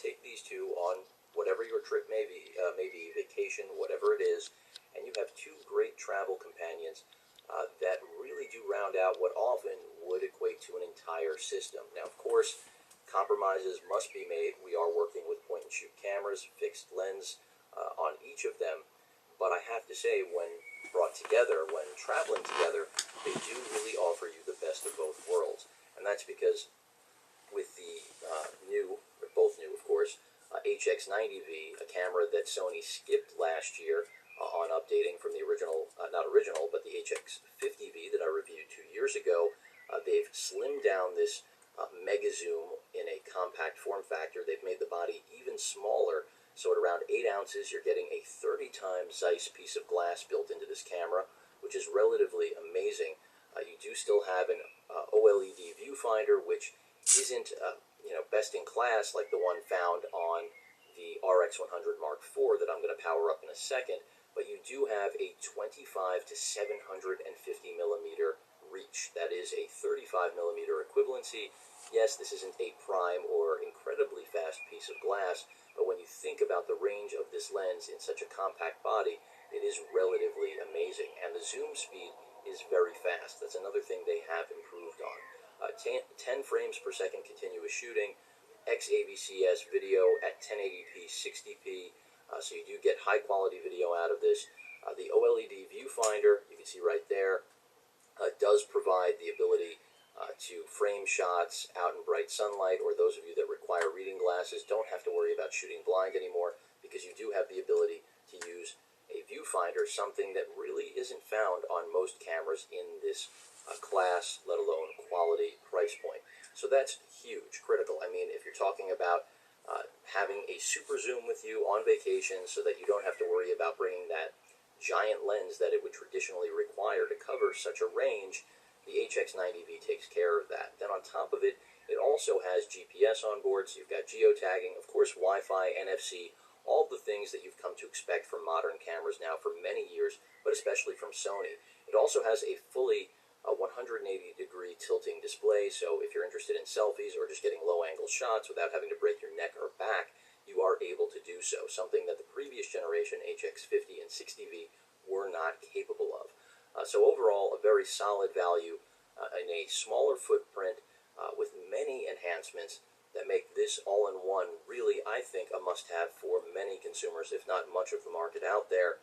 take these two on whatever your trip may be, maybe vacation, whatever it is, and you have two great travel companions that really do round out what often would equate to an entire system. Now, of course, compromises must be made. We are working with point-and-shoot cameras, fixed lens on each of them, but I have to say, when brought together, when traveling together, they do really offer you the best of both worlds. And that's because with the new, or both new of course, HX90V, a camera that Sony skipped last year on updating from the original, not original, but the HX50V that I reviewed 2 years ago, they've slimmed down this mega zoom in a compact form factor. They've made the body even smaller. So at around 8 ounces, you're getting a 30 times Zeiss piece of glass built into this camera, which is relatively amazing. You do still have an OLED viewfinder, which isn't best in class like the one found on the RX100 Mark IV that I'm going to power up in a second, but you do have a 25 to 750 millimeter reach. That is a 35 millimeter equivalency. Yes, this isn't a prime or incredibly fast piece of glass, but when you think about the range of this lens in such a compact body, it is relatively amazing. And the zoom speed is very fast. That's another thing they have improved on. 10 frames per second continuous shooting, XAVCS video at 1080p, 60p, so you do get high quality video out of this. The OLED viewfinder, you can see right there, does provide the ability to frame shots out in bright sunlight, or those of you that require reading glasses don't have to worry about shooting blind anymore, because you do have the ability to use a viewfinder, something that really isn't found on most cameras in this class, let alone quality price point. So that's huge, critical. I mean, if you're talking about having a super zoom with you on vacation so that you don't have to worry about bringing that giant lens that it would traditionally require to cover such a range, the HX90V takes care of that. Then on top of it, it also has GPS on board, so you've got geotagging, of course Wi-Fi, NFC, all the things that you've come to expect from modern cameras now for many years, but especially from Sony. It also has a fully 180-degree tilting display, so if you're interested in selfies or just getting low-angle shots without having to break your neck or back, you are able to do so, something that the previous generation HX50 and 60V were not capable of. So overall, a very solid value in a smaller footprint with many enhancements that make this all-in-one really, I think, a must-have for many consumers, if not much of the market out there.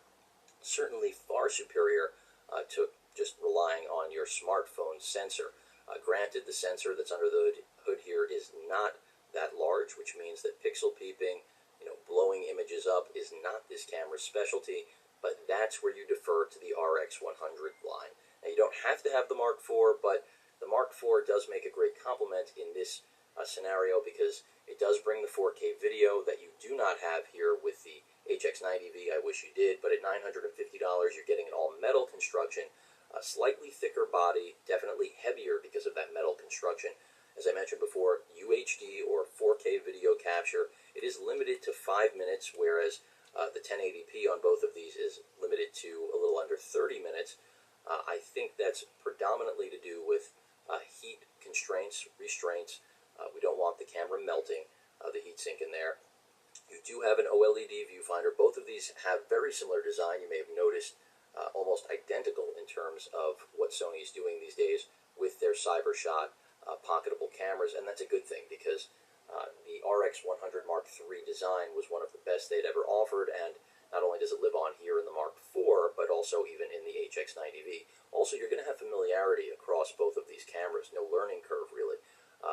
Certainly far superior to just relying on your smartphone sensor. Granted, the sensor that's under the hood here is not that large, which means that pixel peeping, blowing images up is not this camera's specialty, but that's where you defer to the RX100 line. Now, you don't have to have the Mark IV, but the Mark IV does make a great complement in this scenario, because it does bring the 4K video that you do not have here with the HX90V. I wish you did, but at $950, you're getting an all-metal construction, a slightly thicker body, definitely heavier because of that metal construction. As I mentioned before, UHD or 4K video capture, it is limited to 5 minutes, whereas the 1080p on both of these is limited to a little under 30 minutes. I think that's predominantly to do with heat constraints, restraints. We don't want the camera melting, the heat sink in there. You do have an OLED viewfinder. Both of these have very similar design. You may have noticed almost identical in terms of what Sony is doing these days with their CyberShot pocketable cameras, and that's a good thing, because the RX100 Mark III design was one of the best they'd ever offered, and not only does it live on here in the Mark IV, but also even in the HX90V. Also, you're going to have familiarity across both of these cameras, no learning curve really.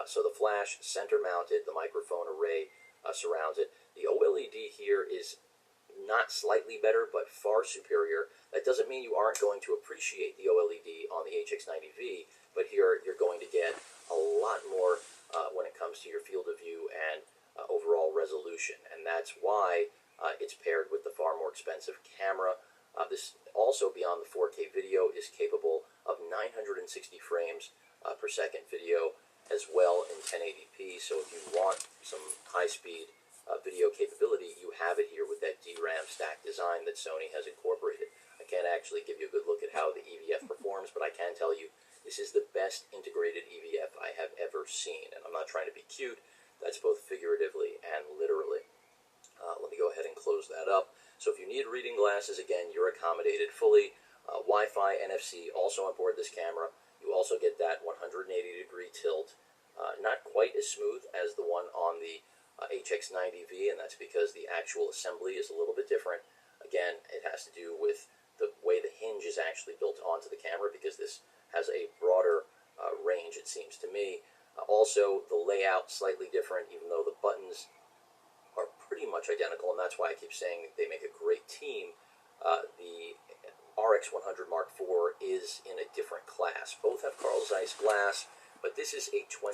So the flash, center-mounted, the microphone array surrounds it. The OLED here is not slightly better, but far superior. That doesn't mean you aren't going to appreciate the OLED on the HX90V, but here you're going to get a lot more when it comes to your field of view and overall resolution, and that's why it's paired with the far more expensive camera. This also, beyond the 4K video, is capable of 960 frames per second video as well in 1080p, so if you want some high-speed video capability, you have it here with that DRAM stack design that Sony has incorporated. I can't actually give you a good look at how the EVF performs, but I can tell you this is the best integrated EVF I have ever seen, and I'm not trying to be cute. That's both figuratively and literally. up. So if you need reading glasses, again, you're accommodated fully. Wi-Fi, NFC, also on board this camera. You also get that 180-degree tilt. Not quite as smooth as the one on the HX90V, and that's because the actual assembly is a little bit different. Again, it has to do with the way the hinge is actually built onto the camera, because this has a broader range, it seems to me. Also, the layout slightly different, even though the buttons are pretty much identical, and that's why I keep saying they make a great team. The RX100 Mark IV is in a different class. Both have Carl Zeiss glass, but this is a 20